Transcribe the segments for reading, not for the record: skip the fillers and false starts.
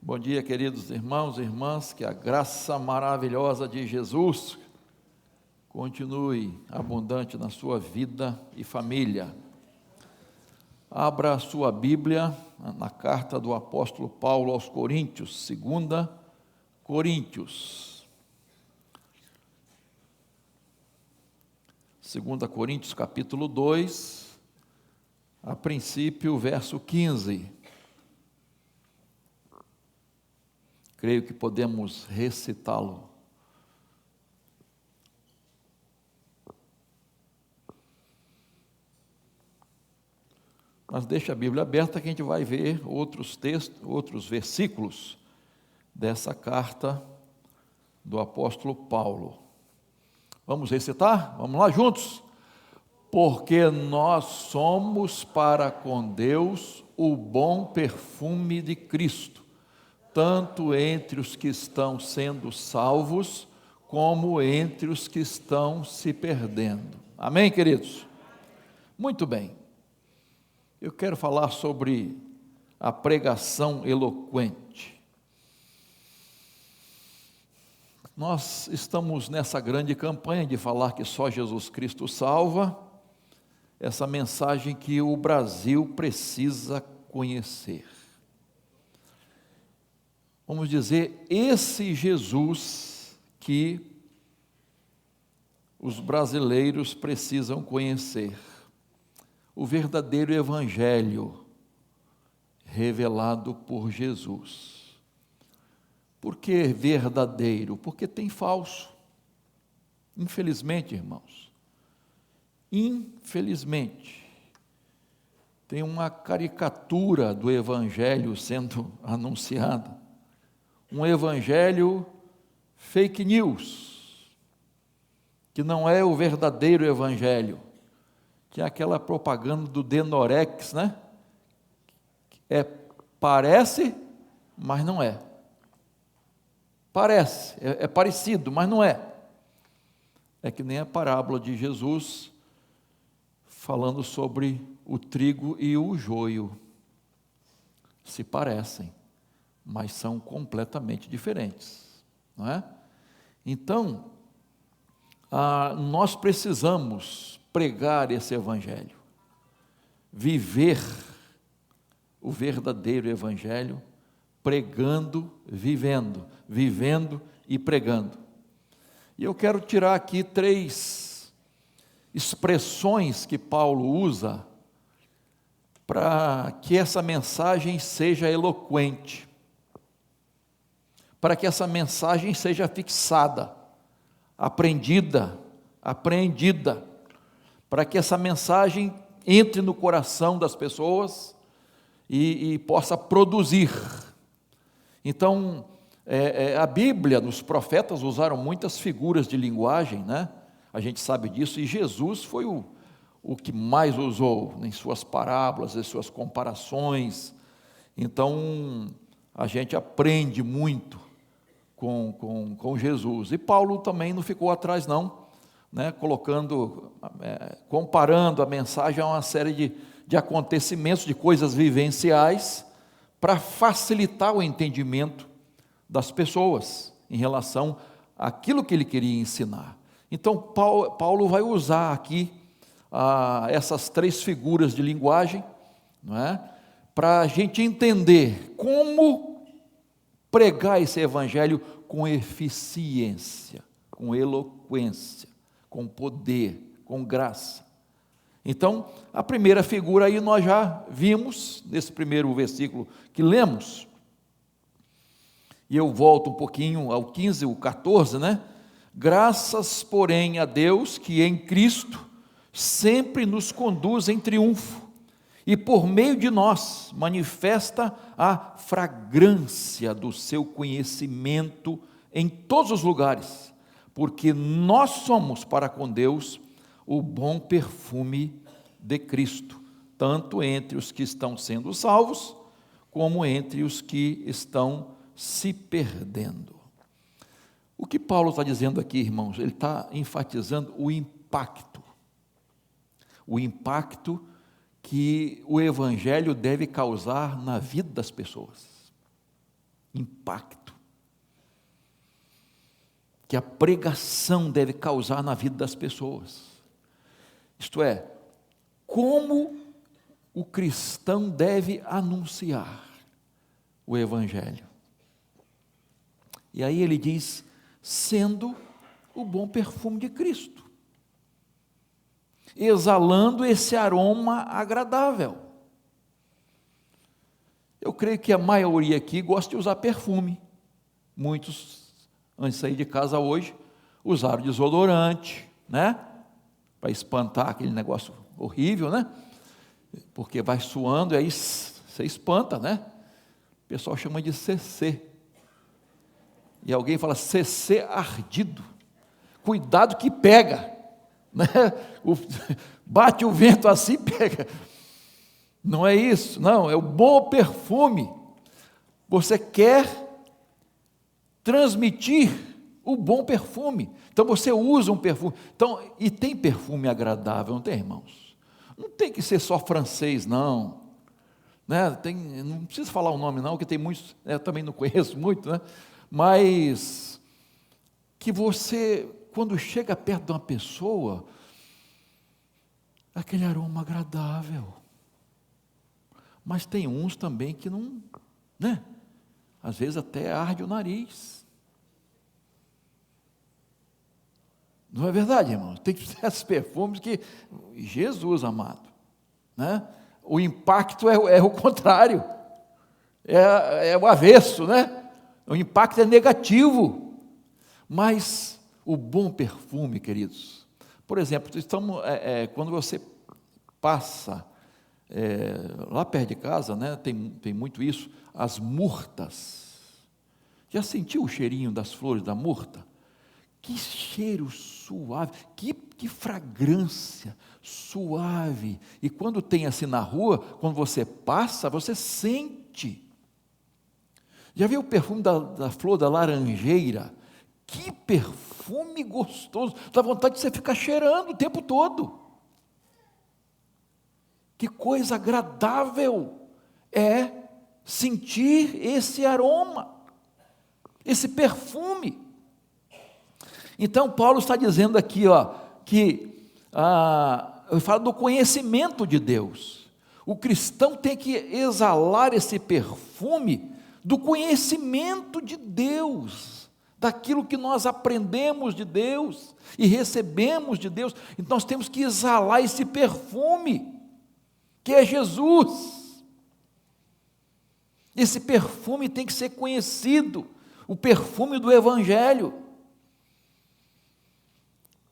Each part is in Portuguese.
Bom dia, queridos irmãos e irmãs, que a graça maravilhosa de Jesus continue abundante na sua vida e família. Abra a sua Bíblia na carta do apóstolo Paulo aos Coríntios, 2 Coríntios. 2 Coríntios, capítulo 2, a princípio, verso 15. Creio que podemos recitá-lo. Mas deixa a Bíblia aberta que a gente vai ver outros textos, outros versículos dessa carta do apóstolo Paulo. Vamos recitar? Vamos lá juntos? Porque nós somos para com Deus o bom perfume de Cristo, tanto entre os que estão sendo salvos, como entre os que estão se perdendo. Amém, queridos? Muito bem. Eu quero falar sobre a pregação eloquente. Nós estamos nessa grande campanha de falar que só Jesus Cristo salva, essa mensagem que o Brasil precisa conhecer. Vamos dizer, esse Jesus que os brasileiros precisam conhecer, o verdadeiro evangelho revelado por Jesus. Por que verdadeiro? Porque tem falso. Infelizmente, irmãos, infelizmente, tem uma caricatura do evangelho sendo anunciada. Um evangelho fake news, que não é o verdadeiro evangelho, que é aquela propaganda do Denorex, né? Parece, mas não é. Parece, é parecido, mas não é. É que nem a parábola de Jesus, falando sobre o trigo e o joio. Se parecem, mas são completamente diferentes, não é? Então, nós precisamos pregar esse evangelho, viver o verdadeiro evangelho, pregando, vivendo e pregando. E eu quero tirar aqui 3 expressões que Paulo usa para que essa mensagem seja eloquente, para que essa mensagem seja fixada, apreendida, para que essa mensagem entre no coração das pessoas e possa produzir. Então, a Bíblia, os profetas usaram muitas figuras de linguagem, né? A gente sabe disso, e Jesus foi o que mais usou em suas parábolas, em suas comparações. Então, a gente aprende muito com Jesus. E Paulo também não ficou atrás não, né? Comparando a mensagem a uma série de acontecimentos, de coisas vivenciais, para facilitar o entendimento das pessoas em relação àquilo que ele queria ensinar. Então Paulo vai usar aqui essas 3 figuras de linguagem, não é? Para a gente entender como pregar esse evangelho com eficiência, com eloquência, com poder, com graça. Então, a primeira figura aí nós já vimos, nesse primeiro versículo que lemos, e eu volto um pouquinho ao 15, o 14, né? Graças, porém, a Deus que em Cristo sempre nos conduz em triunfo, e por meio de nós manifesta a fragrância do seu conhecimento em todos os lugares, porque nós somos para com Deus o bom perfume de Cristo, tanto entre os que estão sendo salvos, como entre os que estão se perdendo. O que Paulo está dizendo aqui, irmãos? Ele está enfatizando o impacto que o evangelho deve causar na vida das pessoas. impacto que a pregação deve causar na vida das pessoas. Isto é, como o cristão deve anunciar o Evangelho. E aí ele diz, sendo o bom perfume de Cristo, exalando esse aroma agradável. Eu creio que a maioria aqui gosta de usar perfume. Muitos, antes de sair de casa hoje, usaram desodorante, né? Para espantar aquele negócio horrível, né? Porque vai suando e aí você espanta, né? O pessoal chama de CC. E alguém fala CC ardido. Cuidado que pega, né? Bate o vento assim, pega. Não é isso, não, é o bom perfume. Você quer transmitir o bom perfume. Então você usa um perfume. Então, e tem perfume agradável, não tem, irmãos? Não tem que ser só francês, não. Né? Não precisa falar o nome, não, porque tem muitos, eu também não conheço muito, né? Mas que você, quando chega perto de uma pessoa, aquele aroma agradável. Mas tem uns também que não, né? Às vezes até arde o nariz. Não é verdade, irmão? Tem que ter esses perfumes que, Jesus amado, né? O impacto é o contrário, é o avesso, né? O impacto é negativo, mas o bom perfume, queridos, por exemplo, quando você passa lá perto de casa, né, tem muito isso, as murtas. Já sentiu o cheirinho das flores da murta? Que cheiro suave, que fragrância suave. E quando tem assim na rua, quando você passa, você sente. Já viu o perfume da flor da laranjeira? Que perfume gostoso, dá vontade de você ficar cheirando o tempo todo. Que coisa agradável é sentir esse aroma, esse perfume. Então Paulo está dizendo aqui, que eu falo do conhecimento de Deus. O cristão tem que exalar esse perfume do conhecimento de Deus, daquilo que nós aprendemos de Deus e recebemos de Deus. Então nós temos que exalar esse perfume, que é Jesus. Esse perfume tem que ser conhecido, o perfume do Evangelho.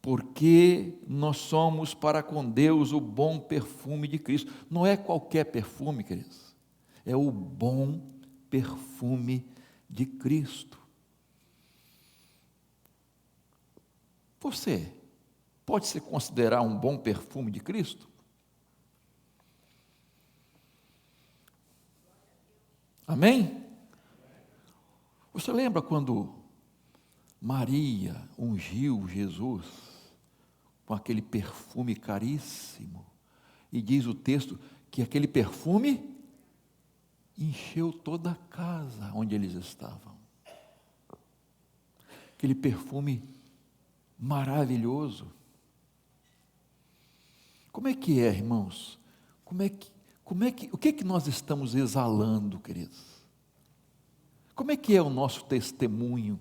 Porque nós somos para com Deus o bom perfume de Cristo. Não é qualquer perfume, queridos. É o bom perfume de Cristo. Você pode se considerar um bom perfume de Cristo? Amém? Você lembra quando Maria ungiu Jesus com aquele perfume caríssimo? E diz o texto que aquele perfume encheu toda a casa onde eles estavam. Aquele perfume maravilhoso. Como é que é, irmãos? O que nós estamos exalando, queridos? Como é que é o nosso testemunho?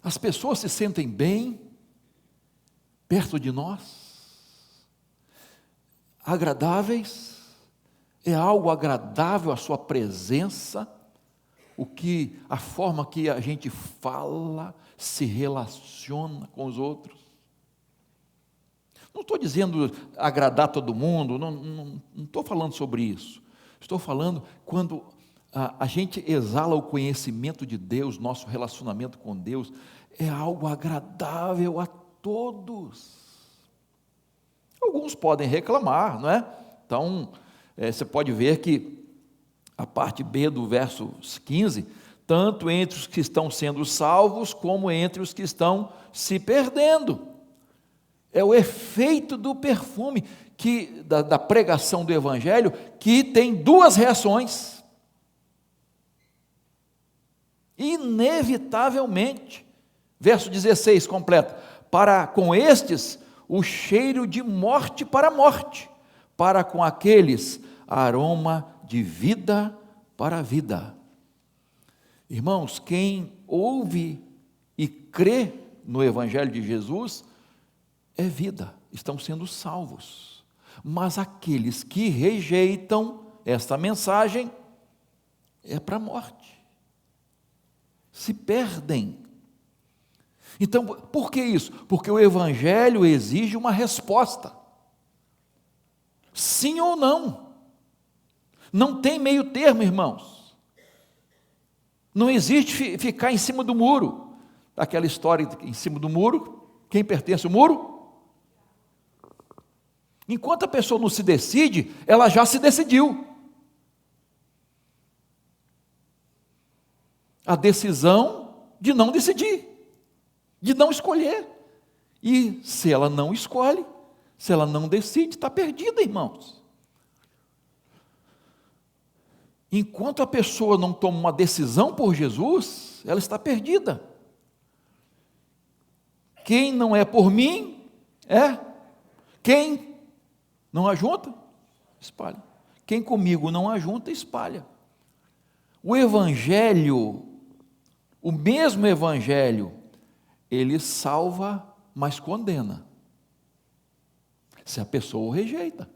As pessoas se sentem bem perto de nós? Agradáveis? É algo agradável a sua presença? A forma que a gente fala, se relaciona com os outros? Não estou dizendo agradar todo mundo, não estou falando sobre isso. Estou falando quando a gente exala o conhecimento de Deus, nosso relacionamento com Deus, é algo agradável a todos. Alguns podem reclamar, não é? Então, você pode ver que a parte B do verso 15, tanto entre os que estão sendo salvos, como entre os que estão se perdendo. É o efeito do perfume, da pregação do Evangelho, que tem duas reações. inevitavelmente. Verso 16 completa: para com estes o cheiro de morte para a morte, para com aqueles aroma de vida para a vida. Irmãos, quem ouve e crê no Evangelho de Jesus é vida, estão sendo salvos. Mas aqueles que rejeitam esta mensagem é para a morte, se perdem. Então, por que isso? Porque o Evangelho exige uma resposta, sim ou não. Não tem meio termo, irmãos. Não existe ficar em cima do muro. Aquela história em cima do muro, quem pertence ao muro? Enquanto a pessoa não se decide, ela já se decidiu. A decisão de não decidir, de não escolher. E se ela não escolhe, se ela não decide, está perdida, irmãos. Enquanto a pessoa não toma uma decisão por Jesus, ela está perdida. Quem não é por mim, é. Quem não ajunta, espalha. Quem comigo não ajunta, espalha. O Evangelho, o mesmo Evangelho, ele salva, mas condena, se a pessoa o rejeita.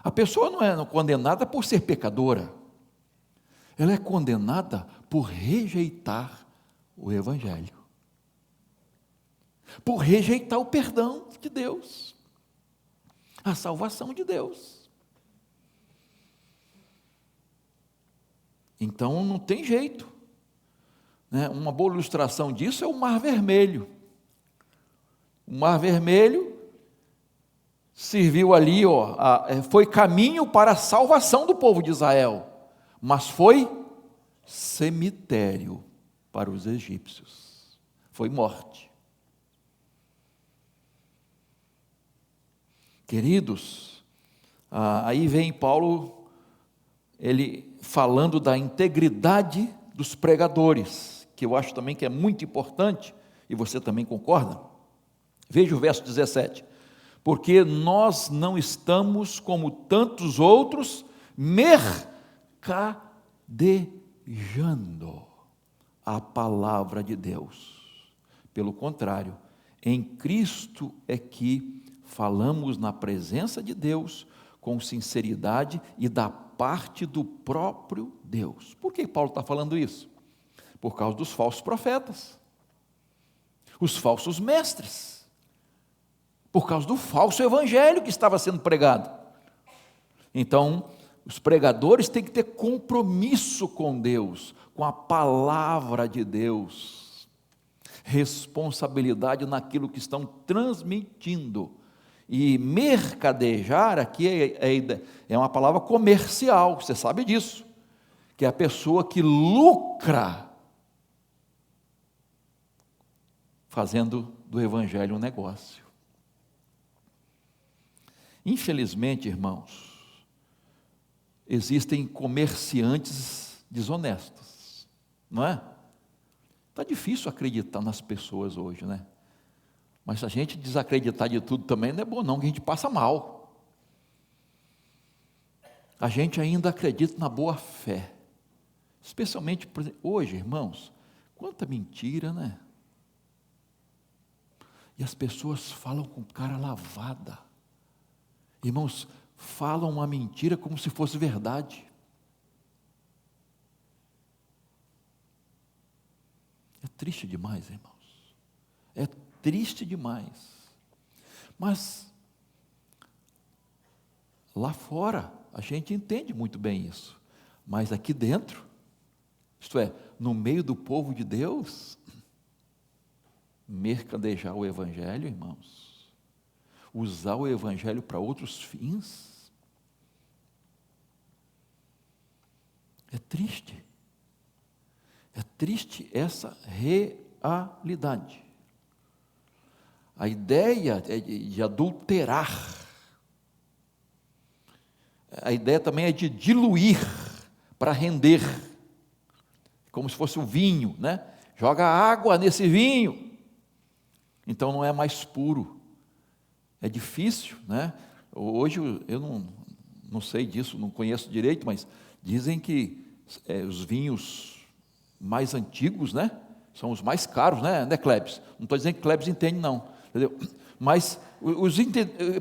A pessoa não é condenada por ser pecadora, ela é condenada por rejeitar o Evangelho, por rejeitar o perdão de Deus, a salvação de Deus. Então não tem jeito, né? Uma boa ilustração disso é o Mar Vermelho. O Mar Vermelho serviu ali, foi caminho para a salvação do povo de Israel, mas foi cemitério para os egípcios, foi morte. Queridos, aí vem Paulo, ele falando da integridade dos pregadores, que eu acho também que é muito importante, e você também concorda? Veja o verso 17: porque nós não estamos como tantos outros, mercadejando a palavra de Deus. Pelo contrário, em Cristo é que falamos na presença de Deus, com sinceridade e da parte do próprio Deus. Por que Paulo está falando isso? Por causa dos falsos profetas, os falsos mestres, por causa do falso evangelho que estava sendo pregado. Então, os pregadores têm que ter compromisso com Deus, com a palavra de Deus, responsabilidade naquilo que estão transmitindo. E mercadejar aqui é uma palavra comercial, você sabe disso, que é a pessoa que lucra fazendo do evangelho um negócio. Infelizmente, irmãos, existem comerciantes desonestos, não é? Está difícil acreditar nas pessoas hoje, né? Mas se a gente desacreditar de tudo também não é bom não, que a gente passa mal. A gente ainda acredita na boa fé, especialmente hoje, irmãos, quanta mentira, né? E as pessoas falam com cara lavada. Irmãos, falam uma mentira como se fosse verdade. É triste demais, irmãos. É triste demais. Mas lá fora a gente entende muito bem isso. Mas aqui dentro, isto é, no meio do povo de Deus, mercadejar o evangelho, irmãos, usar o evangelho para outros fins, é triste essa realidade. A ideia é de adulterar, a ideia também é de diluir para render, como se fosse o vinho, né? Joga água nesse vinho, então não é mais puro. É difícil, né? Hoje eu não sei disso, não conheço direito, mas dizem que os vinhos mais antigos, né, são os mais caros, né, Klebs? Não estou dizendo que Klebs entende, não, entendeu? Mas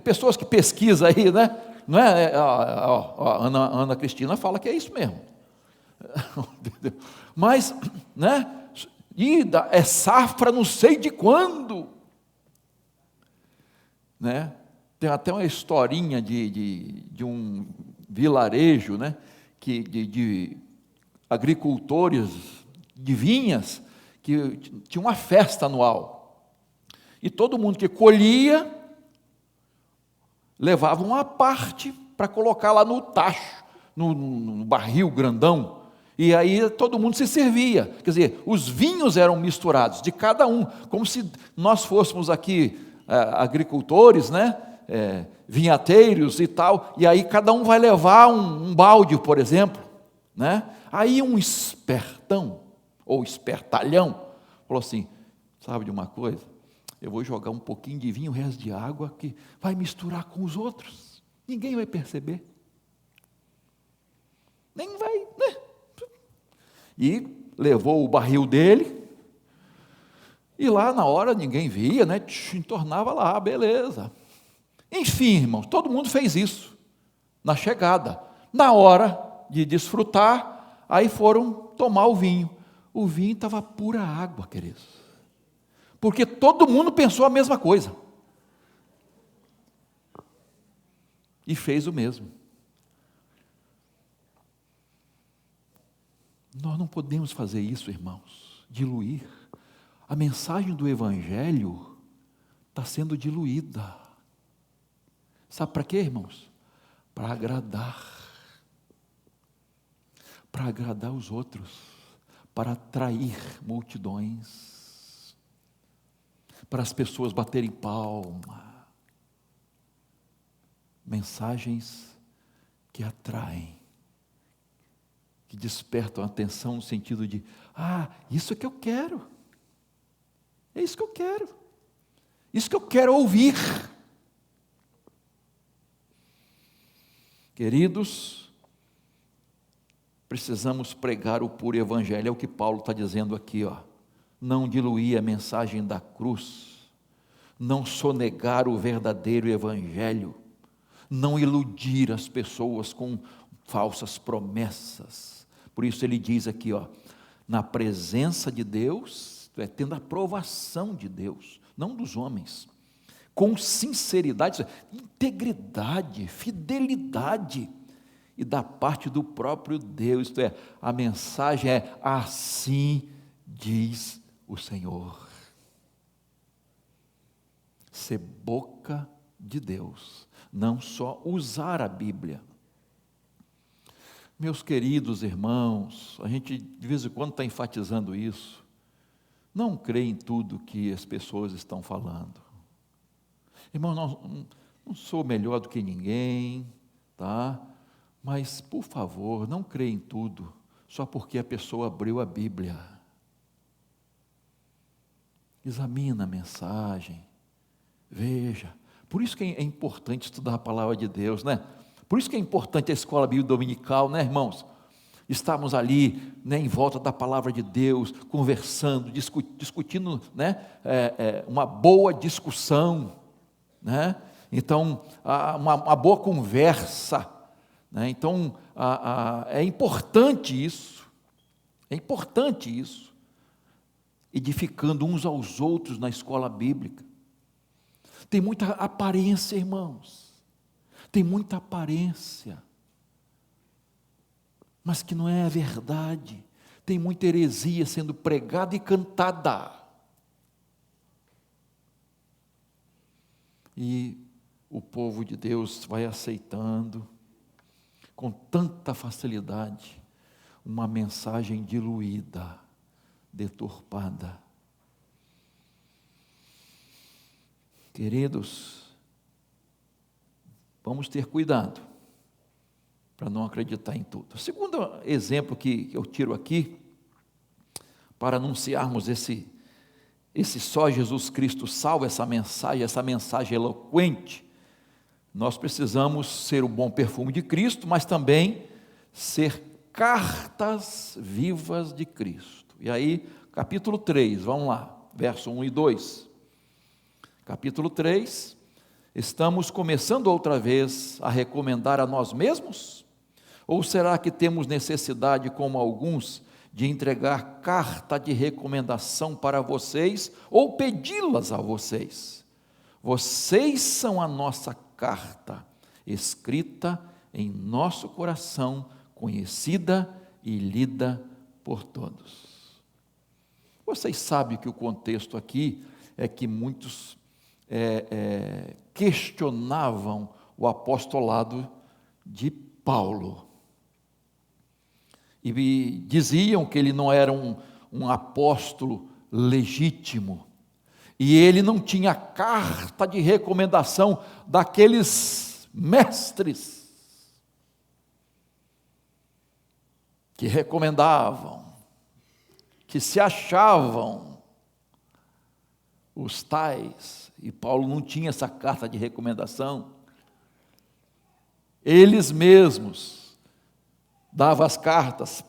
pessoas que pesquisam aí, né, não é? A Ana Cristina fala que é isso mesmo. Mas, né, é safra não sei de quando, né? Tem até uma historinha de um vilarejo, né, de agricultores de vinhas, que tinha uma festa anual, e todo mundo que colhia, levava uma parte para colocar lá no tacho, no barril grandão, e aí todo mundo se servia, quer dizer, os vinhos eram misturados, de cada um, como se nós fôssemos aqui agricultores, né, vinhateiros e tal, e aí cada um vai levar um balde, por exemplo, né? Aí um espertão, ou espertalhão, falou assim, sabe de uma coisa? Eu vou jogar um pouquinho de vinho, o resto de água, que vai misturar com os outros, ninguém vai perceber, nem vai, né? E levou o barril dele, e lá na hora ninguém via, né? Entornava lá, beleza. Enfim, irmãos, todo mundo fez isso, na chegada, na hora de desfrutar, aí foram tomar o vinho estava pura água, queridos, porque todo mundo pensou a mesma coisa, e fez o mesmo. Nós não podemos fazer isso, irmãos, diluir, a mensagem do Evangelho está sendo diluída, sabe para quê, irmãos? Para agradar os outros, para atrair multidões, para as pessoas baterem palma, mensagens que atraem, que despertam a atenção no sentido de, isso é que eu quero, é isso que eu quero, isso que eu quero ouvir. Queridos, precisamos pregar o puro evangelho, é o que Paulo está dizendo aqui, ó. Não diluir a mensagem da cruz, não sonegar o verdadeiro evangelho, não iludir as pessoas com falsas promessas. Por isso ele diz aqui, ó, na presença de Deus, tendo a aprovação de Deus, não dos homens, com sinceridade, integridade, fidelidade, e da parte do próprio Deus, isto é, a mensagem é, assim diz o Senhor. Ser boca de Deus, não só usar a Bíblia. Meus queridos irmãos, a gente de vez em quando está enfatizando isso, não creia em tudo que as pessoas estão falando. Irmão, não sou melhor do que ninguém, tá? Mas, por favor, não creia em tudo, só porque a pessoa abriu a Bíblia. Examina a mensagem, veja. Por isso que é importante estudar a palavra de Deus, né? Por isso que é importante a escola bíblica dominical, né, irmãos? Estamos ali, né, em volta da palavra de Deus, conversando, discutindo, né, uma boa discussão, né? Então, uma boa conversa, né? Então, é importante isso, edificando uns aos outros na escola bíblica. Tem muita aparência, irmãos, tem muita aparência, mas que não é a verdade. Tem muita heresia sendo pregada e cantada, e o povo de Deus vai aceitando com tanta facilidade uma mensagem diluída, deturpada. Queridos, vamos ter cuidado para não acreditar em tudo. O segundo exemplo que eu tiro aqui para anunciarmos esse só Jesus Cristo salva, essa mensagem eloquente, nós precisamos ser o bom perfume de Cristo, mas também ser cartas vivas de Cristo. E aí, capítulo 3, vamos lá, verso 1 e 2. Capítulo 3, estamos começando outra vez a recomendar a nós mesmos? Ou será que temos necessidade, como alguns, de entregar carta de recomendação para vocês, ou pedi-las a vocês? Vocês são a nossa carta, escrita em nosso coração, conhecida e lida por todos. Vocês sabem que o contexto aqui é que muitos questionavam o apostolado de Paulo, e diziam que ele não era um apóstolo legítimo, e ele não tinha carta de recomendação daqueles mestres que recomendavam, que se achavam os tais, e Paulo não tinha essa carta de recomendação. Eles mesmos davam as cartas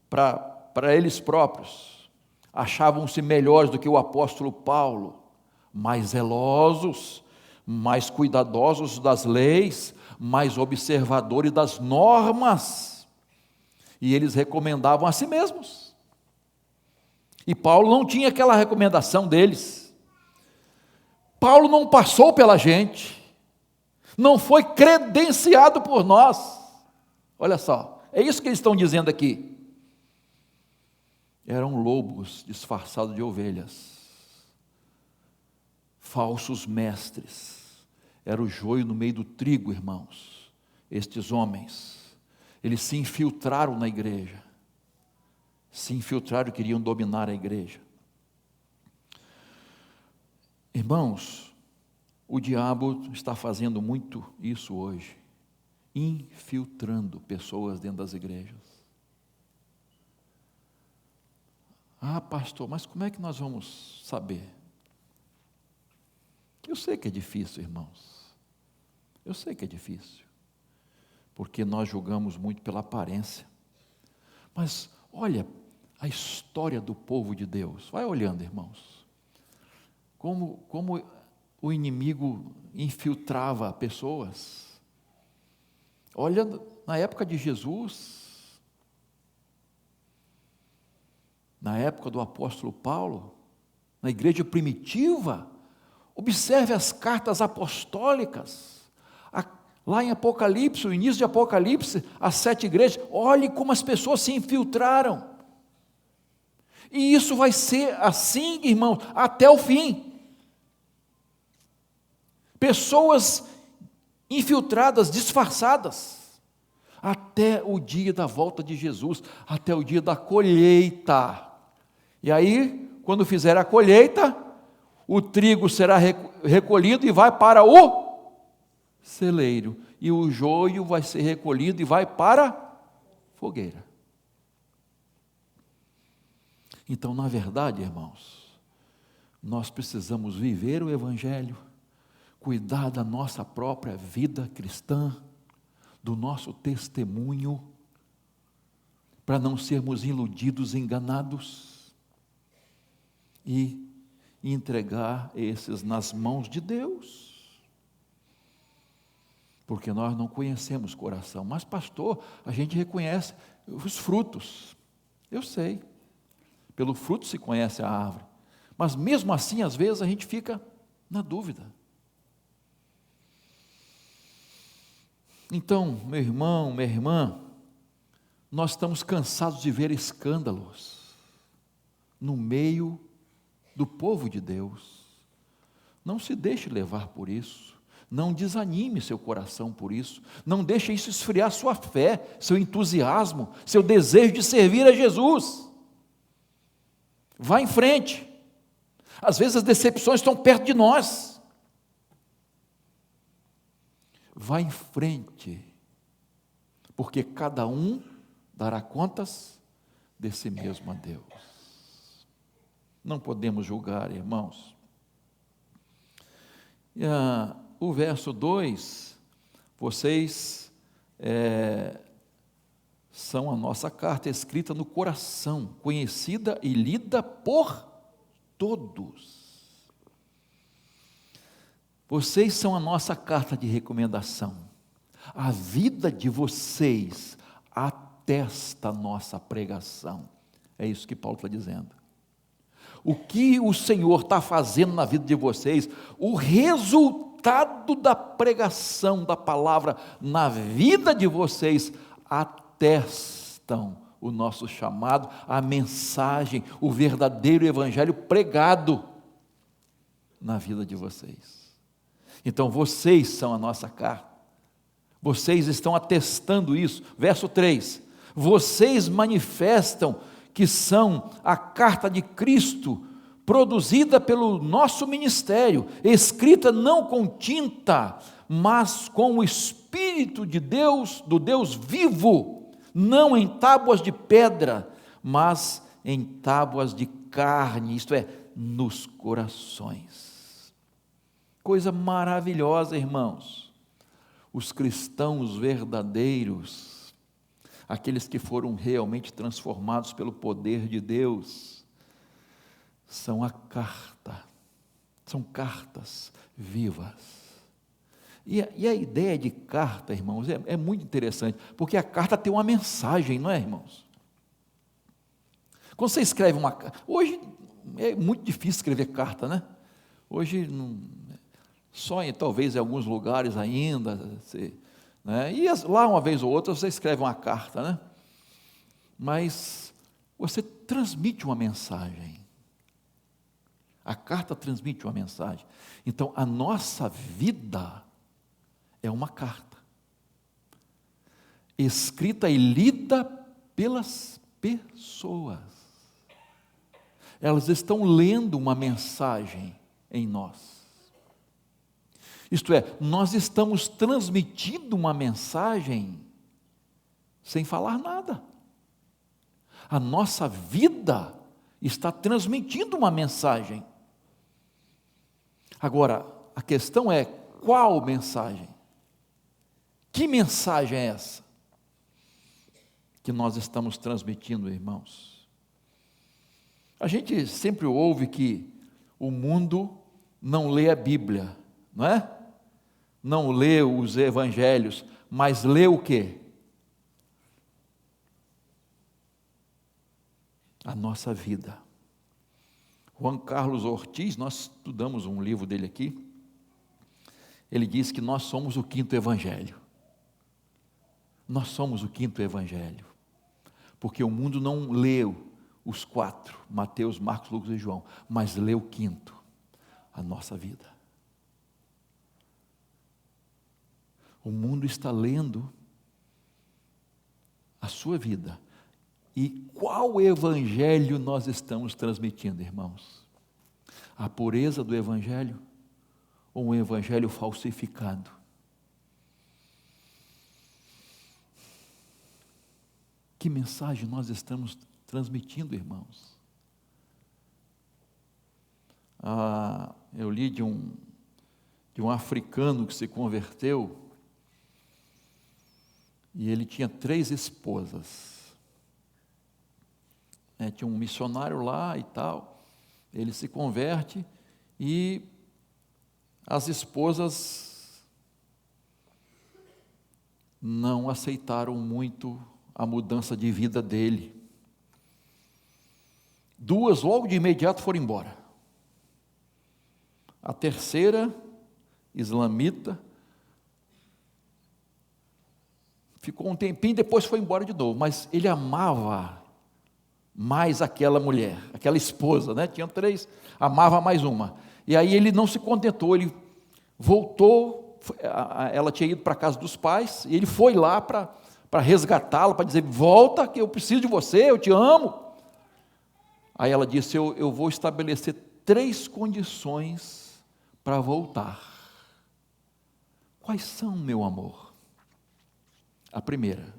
para eles próprios, achavam-se melhores do que o apóstolo Paulo, mais zelosos, mais cuidadosos das leis, mais observadores das normas, e eles recomendavam a si mesmos, e Paulo não tinha aquela recomendação deles. Paulo não passou pela gente, não foi credenciado por nós. Olha só, é isso que eles estão dizendo aqui. Eram lobos disfarçados de ovelhas, falsos mestres, era o joio no meio do trigo, irmãos. Estes homens, eles se infiltraram na igreja, queriam dominar a igreja. Irmãos, o diabo está fazendo muito isso hoje, infiltrando pessoas dentro das igrejas. Ah, pastor, mas como é que nós vamos saber? Eu sei que é difícil, irmãos, eu sei que é difícil, porque nós julgamos muito pela aparência, mas olha a história do povo de Deus, vai olhando, irmãos, como o inimigo infiltrava pessoas. Olha, na época de Jesus, na época do apóstolo Paulo, na igreja primitiva, observe as cartas apostólicas, lá em Apocalipse, o início de Apocalipse, as 7 igrejas, olhe como as pessoas se infiltraram, e isso vai ser assim, irmãos, até o fim. Pessoas infiltradas, disfarçadas, até o dia da volta de Jesus, até o dia da colheita. E aí, quando fizer a colheita, o trigo será recolhido e vai para o celeiro, e o joio vai ser recolhido e vai para a fogueira. Então, na verdade, irmãos, nós precisamos viver o Evangelho, cuidar da nossa própria vida cristã, do nosso testemunho, para não sermos iludidos, enganados, e entregar esses nas mãos de Deus, porque nós não conhecemos o coração. Mas pastor, a gente reconhece os frutos. Eu sei, pelo fruto se conhece a árvore, mas mesmo assim às vezes a gente fica na dúvida. Então, meu irmão, minha irmã, nós estamos cansados de ver escândalos no meio do povo de Deus. Não se deixe levar por isso, não desanime seu coração por isso, não deixe isso esfriar sua fé, seu entusiasmo, seu desejo de servir a Jesus. Vá em frente. Às vezes as decepções estão perto de nós. Vá em frente, porque cada um dará contas de si mesmo a Deus. Não podemos julgar, irmãos. E, o verso 2, vocês são a nossa carta escrita no coração, conhecida e lida por todos. Vocês são a nossa carta de recomendação. A vida de vocês atesta a nossa pregação. É isso que Paulo está dizendo. O que o Senhor está fazendo na vida de vocês, o resultado da pregação da palavra na vida de vocês, atestam o nosso chamado, a mensagem, o verdadeiro evangelho pregado na vida de vocês. Então vocês são a nossa carta, vocês estão atestando isso. Verso 3, vocês manifestam que são a carta de Cristo, produzida pelo nosso ministério, escrita não com tinta, mas com o Espírito de Deus, do Deus vivo, não em tábuas de pedra, mas em tábuas de carne, isto é, nos corações. Coisa maravilhosa, irmãos. Os cristãos verdadeiros, aqueles que foram realmente transformados pelo poder de Deus, são a carta, são cartas vivas. E a ideia de carta, irmãos, é muito interessante, porque a carta tem uma mensagem, não é, irmãos? Quando você escreve uma carta, hoje é muito difícil escrever carta, né? Hoje só talvez em alguns lugares ainda, né? E lá uma vez ou outra você escreve uma carta, né? Mas você transmite uma mensagem. A carta transmite uma mensagem. Então a nossa vida é uma carta, escrita e lida pelas pessoas. Elas estão lendo uma mensagem em nós. Isto é, nós estamos transmitindo uma mensagem sem falar nada. A nossa vida está transmitindo uma mensagem. Agora, a questão é, qual mensagem? Que mensagem é essa que nós estamos transmitindo, irmãos? A gente sempre ouve que o mundo não lê a Bíblia, não é? Não lê os evangelhos, mas lê o quê? A nossa vida. Juan Carlos Ortiz, nós estudamos um livro dele aqui, ele diz que nós somos o quinto evangelho. Nós somos o quinto evangelho, porque o mundo não leu os quatro, Mateus, Marcos, Lucas e João, mas lê o quinto, a nossa vida. O mundo está lendo a sua vida. E qual evangelho nós estamos transmitindo, irmãos? A pureza do evangelho ou um evangelho falsificado? Que mensagem nós estamos transmitindo, irmãos? Eu li de um africano que se converteu, e ele tinha 3 esposas. Tinha um missionário lá e tal, ele se converte e as esposas não aceitaram muito a mudança de vida dele. 2 logo de imediato foram embora. A terceira, islamita, ficou um tempinho, depois foi embora de novo, mas ele amava mais aquela mulher, aquela esposa, né? Tinha 3, amava mais uma. E aí ele não se contentou, ele voltou, ela tinha ido para a casa dos pais, e ele foi lá para resgatá-la, para dizer, volta que eu preciso de você, eu te amo. Aí ela disse, eu vou estabelecer 3 condições para voltar. Quais são, meu amor? A primeira,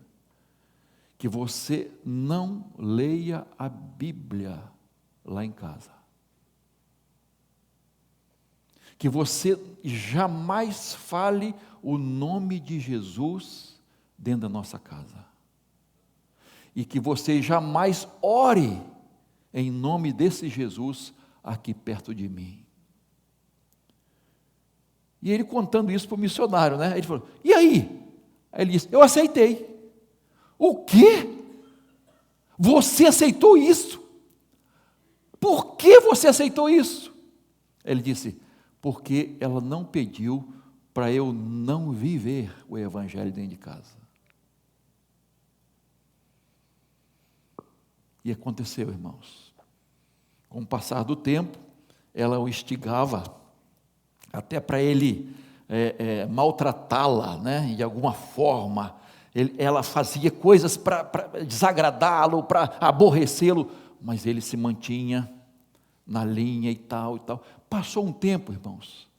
que você não leia a Bíblia lá em casa. que você jamais fale o nome de Jesus dentro da nossa casa. E que você jamais ore em nome desse Jesus aqui perto de mim. E ele contando isso para o missionário, né? Ele falou, e aí? Aí ele disse, eu aceitei. O quê? Você aceitou isso? Por que você aceitou isso? Ele disse, porque ela não pediu para eu não viver o evangelho dentro de casa. E aconteceu, irmãos. Com o passar do tempo, ela o instigava até para ele maltratá-la, né? De alguma forma. Ela fazia coisas para desagradá-lo, para aborrecê-lo, mas ele se mantinha na linha e tal, e tal. Passou um tempo, irmãos,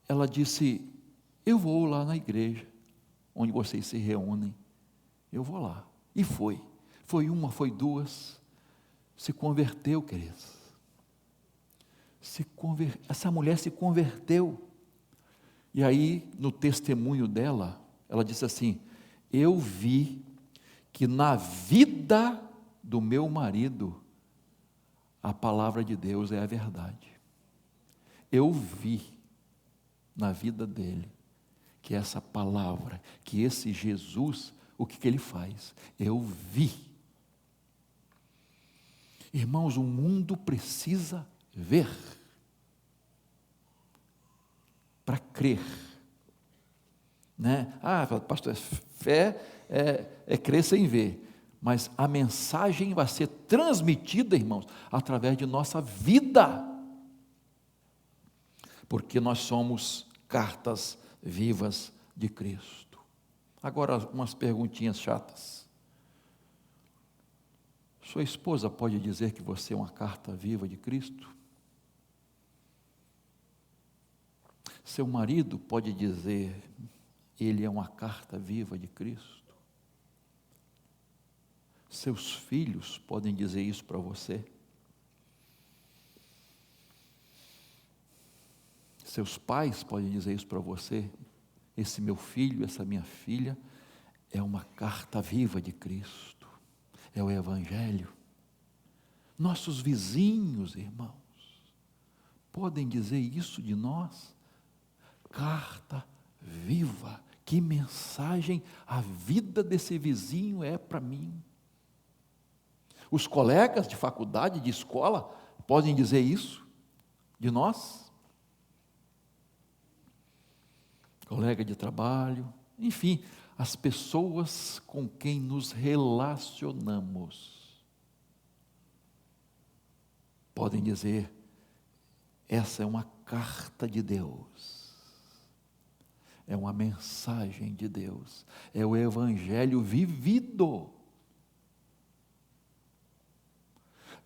ela disse, eu vou lá na igreja, onde vocês se reúnem, eu vou lá. E foi. Foi uma, foi duas, se converteu, queridos. Essa mulher se converteu. E aí, no testemunho dela, ela disse assim, eu vi que na vida do meu marido, a palavra de Deus é a verdade. Eu vi na vida dele que essa palavra, que esse Jesus, o que ele faz? Eu vi. Irmãos, o mundo precisa ver para crer. Né? Pastor, fé é crer sem ver. Mas a mensagem vai ser transmitida, irmãos, através de nossa vida. Porque nós somos cartas vivas de Cristo. Agora, umas perguntinhas chatas. Sua esposa pode dizer que você é uma carta viva de Cristo? Seu marido pode dizer, ele é uma carta viva de Cristo? Seus filhos podem dizer isso para você? Seus pais podem dizer isso para você? Esse meu filho, essa minha filha, é uma carta viva de Cristo. É o Evangelho. Nossos vizinhos, irmãos, podem dizer isso de nós? Carta viva. Que mensagem a vida desse vizinho é para mim. Os colegas de faculdade, de escola, podem dizer isso de nós? Colega de trabalho, enfim, as pessoas com quem nos relacionamos podem dizer, essa é uma carta de Deus, é uma mensagem de Deus, é o Evangelho vivido.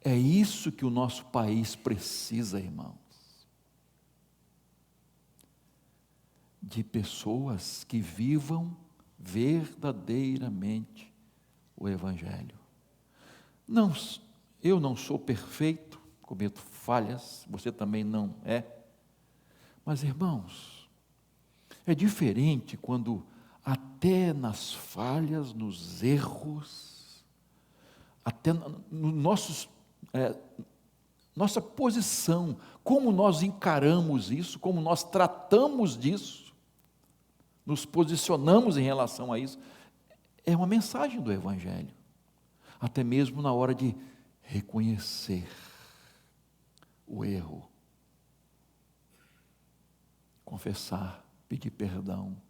É isso que o nosso país precisa, irmãos. De pessoas que vivam verdadeiramente o Evangelho. Não, eu não sou perfeito, cometo falhas, você também não é. Mas, irmãos, é diferente quando até nas falhas, nos erros, até nos nossos nossa posição, como nós encaramos isso, como nós tratamos disso, nos posicionamos em relação a isso, é uma mensagem do Evangelho, até mesmo na hora de reconhecer o erro, confessar, pedir perdão.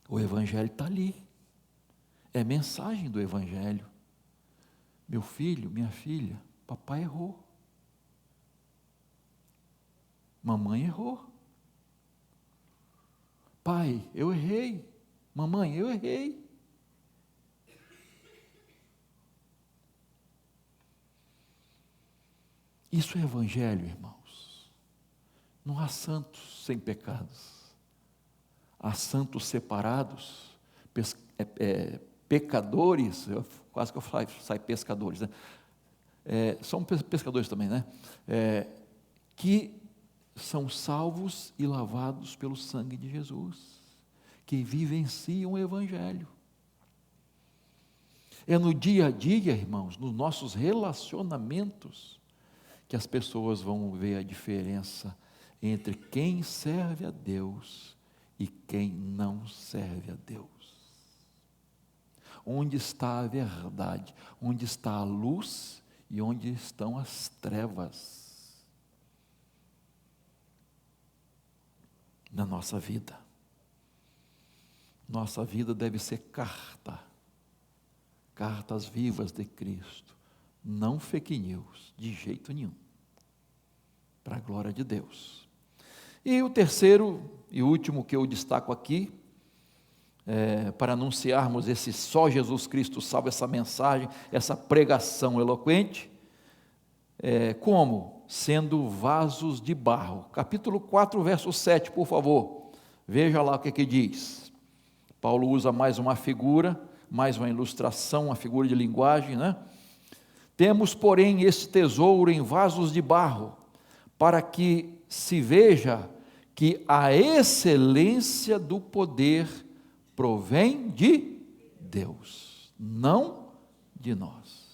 O Evangelho está ali, é mensagem do Evangelho. Meu filho, minha filha, papai errou. Mamãe errou. Pai, eu errei. Mamãe, eu errei. Isso é Evangelho, irmãos. Não há santos sem pecados. Há santos separados, pecadores, quase que eu saio pescadores, né? São pescadores também, né? que são salvos e lavados pelo sangue de Jesus, que vivenciam o Evangelho. É no dia a dia, irmãos, nos nossos relacionamentos, que as pessoas vão ver a diferença entre quem serve a Deus e quem não serve a Deus. Onde está a verdade? Onde está a luz e onde estão as trevas na nossa vida? Nossa vida deve ser cartas vivas de Cristo, não fake news, de jeito nenhum, para a glória de Deus. E o terceiro e último que eu destaco aqui, para anunciarmos esse só Jesus Cristo salva, essa mensagem, essa pregação eloquente, como? Sendo vasos de barro. Capítulo 4, verso 7, por favor, veja lá o que diz. Paulo usa mais uma figura, mais uma ilustração, uma figura de linguagem, né? Temos, porém, esse tesouro em vasos de barro, para que se veja que a excelência do poder provém de Deus, não de nós.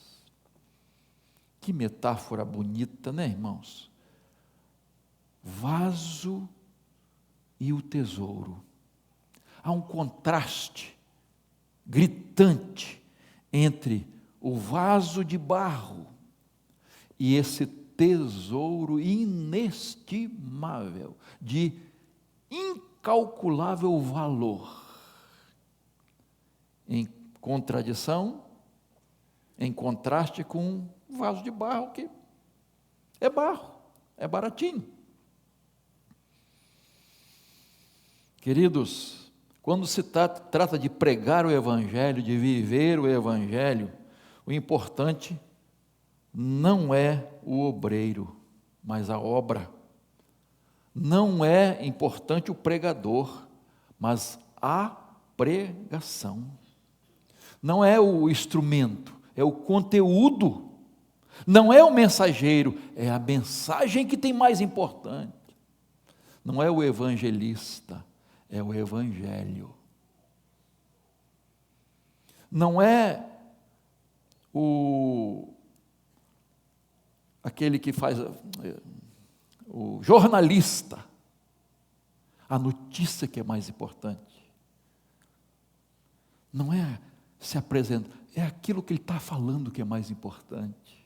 Que metáfora bonita, né, irmãos? Vaso e o tesouro. Há um contraste gritante entre o vaso de barro e esse tesouro inestimável, de incalculável valor, em contradição, em contraste com um vaso de barro que é barro, é baratinho. Queridos, quando se trata de pregar o Evangelho, de viver o Evangelho, o importante não é o obreiro, mas a obra. Não é importante o pregador, mas a pregação. Não é o instrumento, é o conteúdo. Não é o mensageiro, é a mensagem que tem mais importante. Não é o evangelista, é o Evangelho. Não é aquele que faz, o jornalista, a notícia que é mais importante. Não é se apresenta, é aquilo que ele está falando que é mais importante.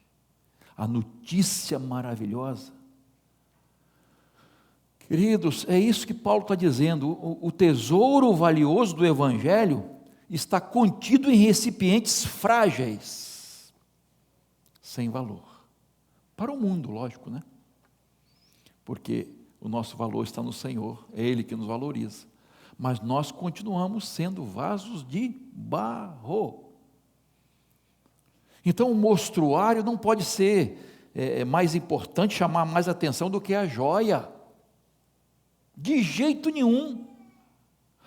A notícia maravilhosa. Queridos, é isso que Paulo está dizendo, o tesouro valioso do Evangelho está contido em recipientes frágeis, sem valor. Para o mundo, lógico, né? Porque o nosso valor está no Senhor, é Ele que nos valoriza. Mas nós continuamos sendo vasos de barro. Então o mostruário não pode ser mais importante, chamar mais atenção do que a joia. De jeito nenhum.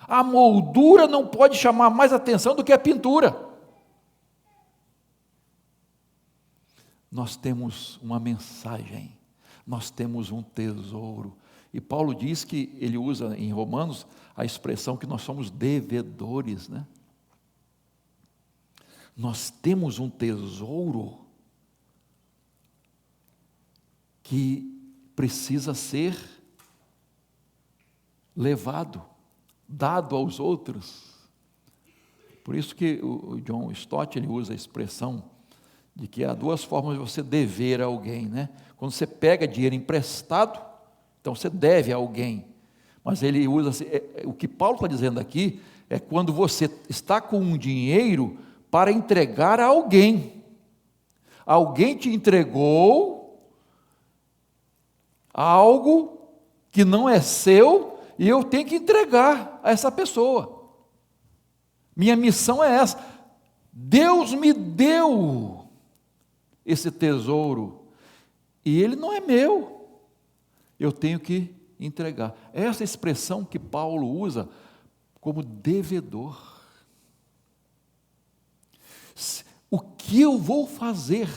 A moldura não pode chamar mais atenção do que a pintura. Nós temos uma mensagem, nós temos um tesouro. E Paulo diz que ele usa em Romanos a expressão que nós somos devedores, né? Nós temos um tesouro que precisa ser levado, dado aos outros. Por isso que o John Stott ele usa a expressão de que há duas formas de você dever a alguém, né? Quando você pega dinheiro emprestado, então você deve a alguém. Mas ele usa assim, o que Paulo está dizendo aqui é quando você está com um dinheiro para entregar a alguém. Alguém te entregou algo que não é seu e eu tenho que entregar a essa pessoa. Minha missão é essa. Deus me deu esse tesouro e ele não é meu. Eu tenho que entregar. Essa expressão que Paulo usa como devedor. O que eu vou fazer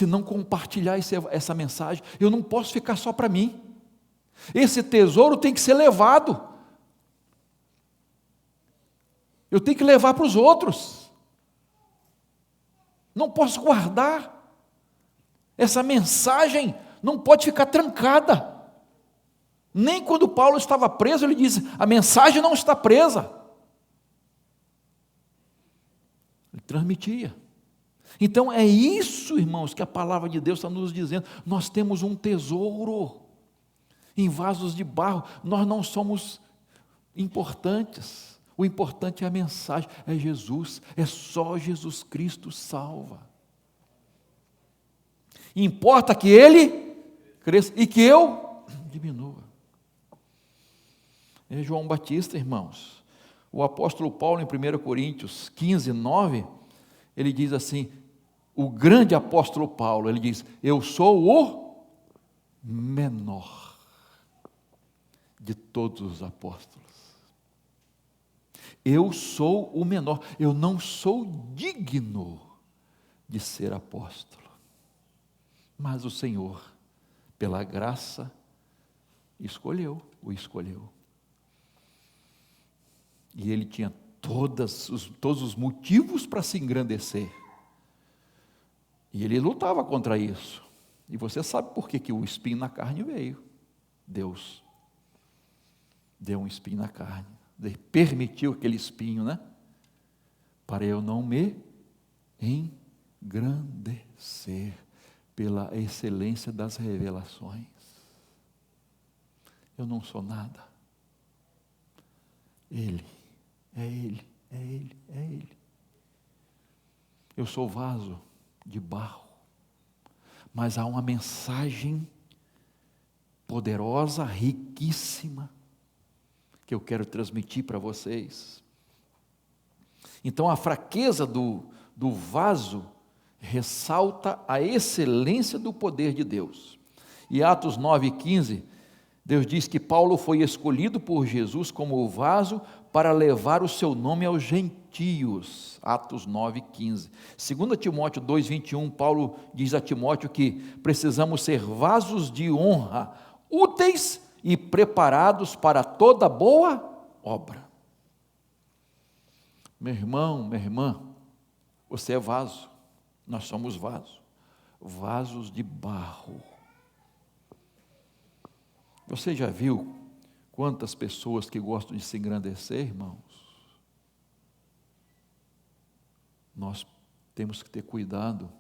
se não compartilhar essa mensagem. Eu não posso ficar só para mim. Esse tesouro tem que ser levado. Eu tenho que levar para os outros. Não posso guardar. Essa mensagem não pode ficar trancada. Nem quando Paulo estava preso, ele disse: a mensagem não está presa. Ele transmitia. Então é isso, irmãos, que a palavra de Deus está nos dizendo. Nós temos um tesouro em vasos de barro. Nós não somos importantes. O importante é a mensagem, é Jesus. É só Jesus Cristo salva. Importa que Ele cresça e que eu diminua. É João Batista, irmãos. O apóstolo Paulo, em 1 Coríntios 15, 9, ele diz assim, o grande apóstolo Paulo, ele diz: eu sou o menor de todos os apóstolos. Eu sou o menor, eu não sou digno de ser apóstolo. Mas o Senhor, pela graça, o escolheu. E ele tinha todos os motivos para se engrandecer. E ele lutava contra isso. E você sabe por que o espinho na carne veio. Deus deu um espinho na carne. Ele permitiu aquele espinho, né? Para eu não me engrandecer pela excelência das revelações. Eu não sou nada. Ele, é Ele, é Ele, é Ele. Eu sou vaso de barro, mas há uma mensagem poderosa, riquíssima, que eu quero transmitir para vocês. Então a fraqueza do vaso ressalta a excelência do poder de Deus. E Atos 9,15, Deus diz que Paulo foi escolhido por Jesus como o vaso para levar o seu nome aos gentios. Atos 9,15. 2 Timóteo 2,21, Paulo diz a Timóteo que precisamos ser vasos de honra, úteis e preparados para toda boa obra. Meu irmão, minha irmã, você é vaso, nós somos vasos de barro. Você já viu quantas pessoas que gostam de se engrandecer, irmãos? Nós temos que ter cuidado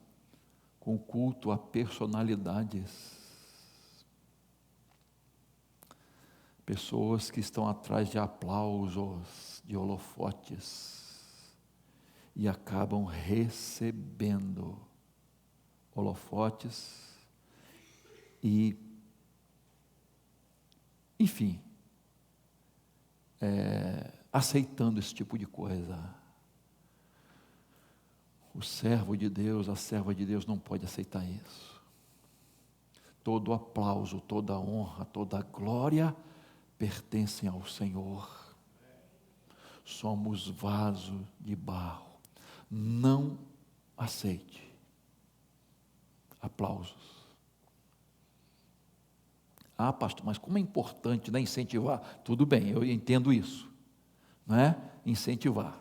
com o culto a personalidades. Pessoas que estão atrás de aplausos, de holofotes, e acabam recebendo holofotes e, enfim, aceitando esse tipo de coisa. O servo de Deus, a serva de Deus não pode aceitar isso. Todo aplauso, toda honra, toda glória pertencem ao Senhor. Somos vaso de barro. Não aceite aplausos. Ah, pastor, mas como é importante, né, incentivar? Tudo bem, eu entendo isso, não é? Incentivar.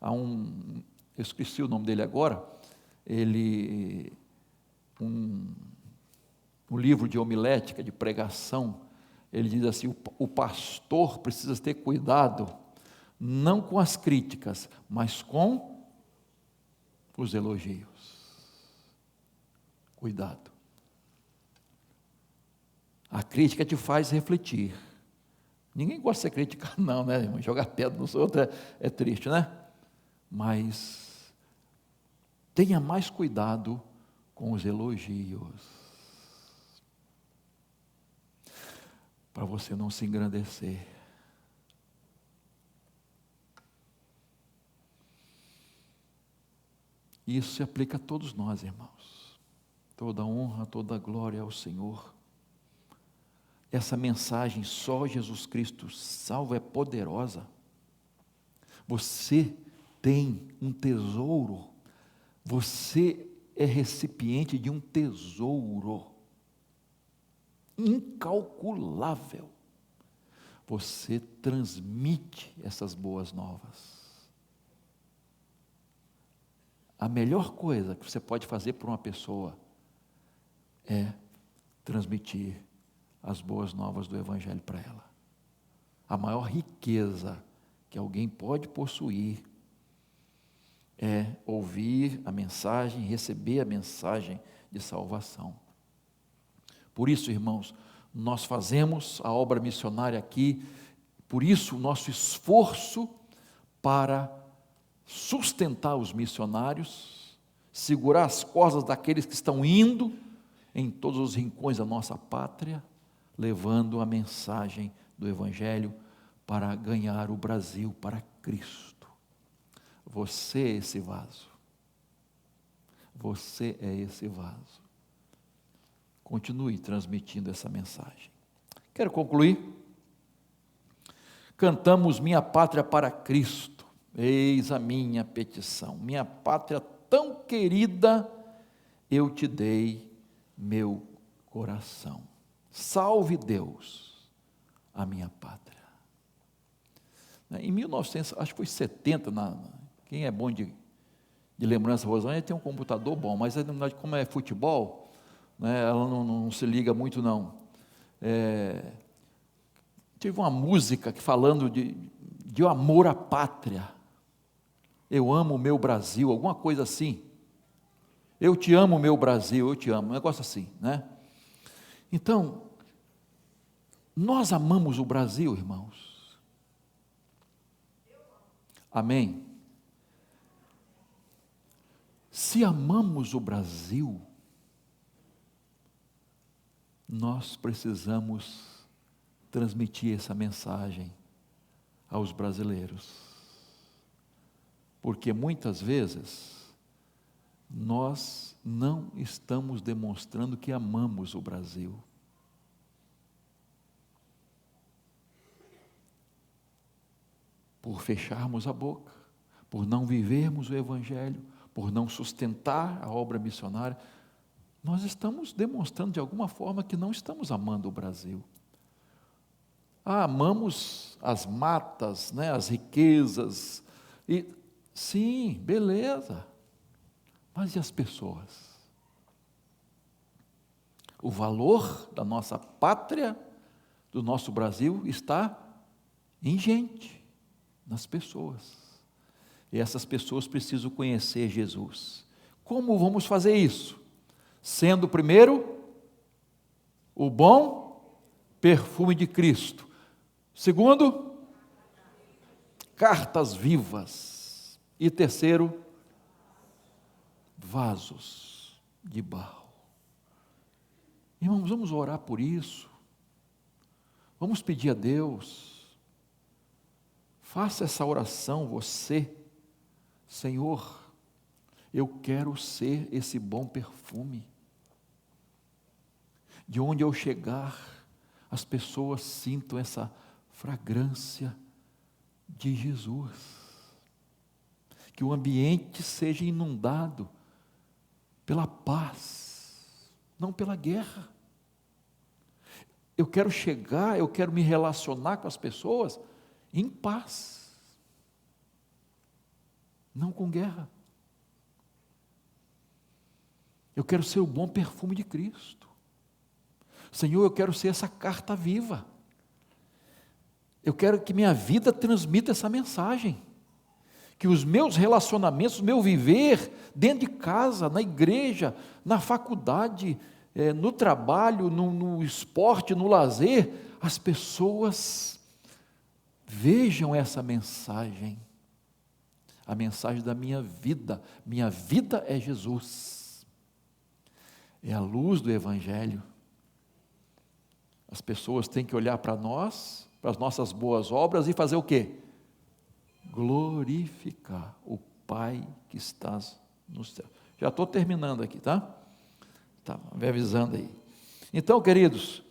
Eu esqueci o nome dele agora, um livro de homilética, de pregação, ele diz assim, o pastor precisa ter cuidado, não com as críticas, mas com os elogios. Cuidado. A crítica te faz refletir. Ninguém gosta de ser criticado, não, né, irmão? Jogar pedra nos outros é triste, né? Mas tenha mais cuidado com os elogios, para você não se engrandecer. Isso se aplica a todos nós, irmãos. Toda honra, toda glória ao Senhor. Essa mensagem, só Jesus Cristo salva, é poderosa. Você tem um tesouro. Você é recipiente de um tesouro incalculável. Você transmite essas boas novas. A melhor coisa que você pode fazer por uma pessoa é transmitir as boas novas do Evangelho para ela. A maior riqueza que alguém pode possuir é ouvir a mensagem, receber a mensagem de salvação. Por isso, irmãos, nós fazemos a obra missionária aqui, por isso o nosso esforço para sustentar os missionários, segurar as cordas daqueles que estão indo em todos os rincões da nossa pátria, levando a mensagem do Evangelho para ganhar o Brasil para Cristo. Você é esse vaso. Você é esse vaso. Continue transmitindo essa mensagem. Quero concluir. Cantamos Minha Pátria para Cristo. Eis a minha petição. Minha pátria tão querida, eu te dei meu coração. Salve Deus a minha pátria. Em 1900, acho que foi 70, quem é bom de lembrança, Rosângela, tem um computador bom, mas como é futebol, né, ela não se liga muito não. Tive uma música que falando de amor à pátria. Eu amo o meu Brasil, alguma coisa assim. Eu te amo, meu Brasil, eu te amo, um negócio assim, né? Então, nós amamos o Brasil, irmãos. Amém? Se amamos o Brasil, nós precisamos transmitir essa mensagem aos brasileiros. Porque muitas vezes nós não estamos demonstrando que amamos o Brasil. Por fecharmos a boca, por não vivermos o Evangelho, por não sustentar a obra missionária, nós estamos demonstrando de alguma forma que não estamos amando o Brasil. Amamos as matas, né, as riquezas, e sim, beleza, mas e as pessoas? O valor da nossa pátria, do nosso Brasil, está em gente, nas pessoas. E essas pessoas precisam conhecer Jesus. Como vamos fazer isso? Sendo primeiro o bom perfume de Cristo. Segundo, cartas vivas. E terceiro, vasos de barro. Irmãos, vamos orar por isso. Vamos pedir a Deus. Faça essa oração, você. Senhor, eu quero ser esse bom perfume. De onde eu chegar, as pessoas sintam essa fragrância de Jesus. Que o ambiente seja inundado pela paz, não pela guerra. Eu quero chegar, eu quero me relacionar com as pessoas em paz, não com guerra. Eu quero ser o bom perfume de Cristo. Senhor, eu quero ser essa carta viva. Eu quero que minha vida transmita essa mensagem. Que os meus relacionamentos, o meu viver dentro de casa, na igreja, na faculdade, no trabalho, no esporte, no lazer, as pessoas vejam essa mensagem. A mensagem da minha vida. Minha vida é Jesus. É a luz do Evangelho. As pessoas têm que olhar para nós, para as nossas boas obras e fazer o quê? Glorificar o Pai que estás no céu. Já estou terminando aqui, tá? Tá, me avisando aí. Então, queridos,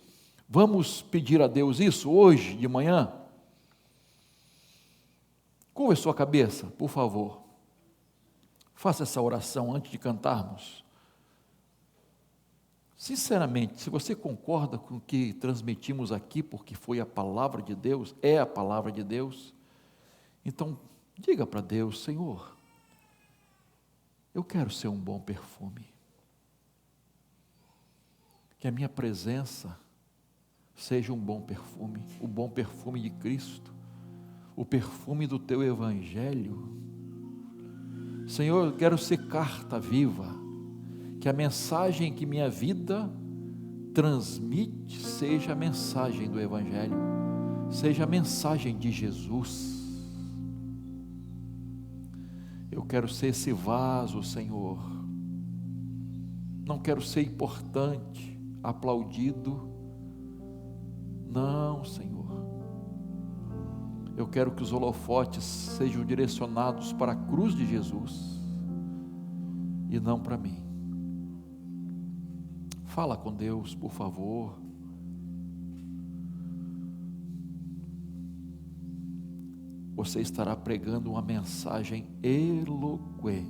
vamos pedir a Deus isso hoje de manhã? Curva a sua cabeça, por favor. Faça essa oração antes de cantarmos Sinceramente, se você concorda com o que transmitimos aqui, porque foi a palavra de Deus, é a palavra de Deus, então diga para Deus: Senhor, eu quero ser um bom perfume, que a minha presença seja um bom perfume, o bom perfume de Cristo, o perfume do Teu Evangelho. Senhor, eu quero ser carta viva, que a mensagem que minha vida transmite seja a mensagem do Evangelho, seja a mensagem de Jesus. Eu quero ser esse vaso, Senhor. Não quero ser importante, aplaudido. Não, Senhor. Eu quero que os holofotes sejam direcionados para a cruz de Jesus e não para mim. Fala com Deus, por favor. Você estará pregando uma mensagem eloquente.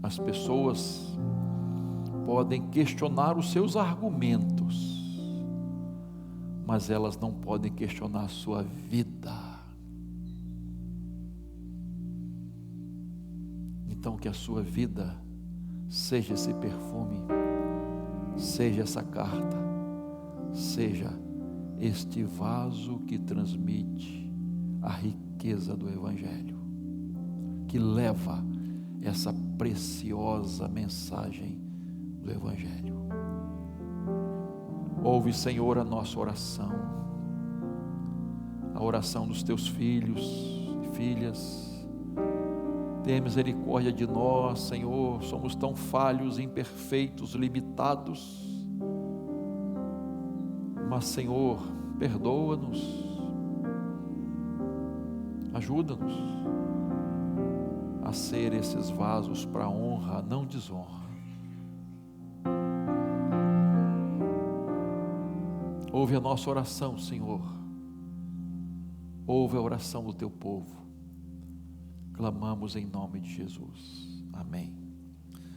As pessoas podem questionar os seus argumentos, mas elas não podem questionar a sua vida. Então, que a sua vida seja esse perfume, seja essa carta, seja este vaso que transmite a riqueza do Evangelho, que leva essa preciosa mensagem do Evangelho. Ouve, Senhor, a nossa oração, a oração dos teus filhos e filhas. Tenha misericórdia de nós, Senhor, somos tão falhos, imperfeitos, limitados, mas, Senhor, perdoa-nos, ajuda-nos a ser esses vasos para honra, não desonra. Ouve a nossa oração, Senhor, ouve a oração do teu povo. Clamamos em nome de Jesus. Amém.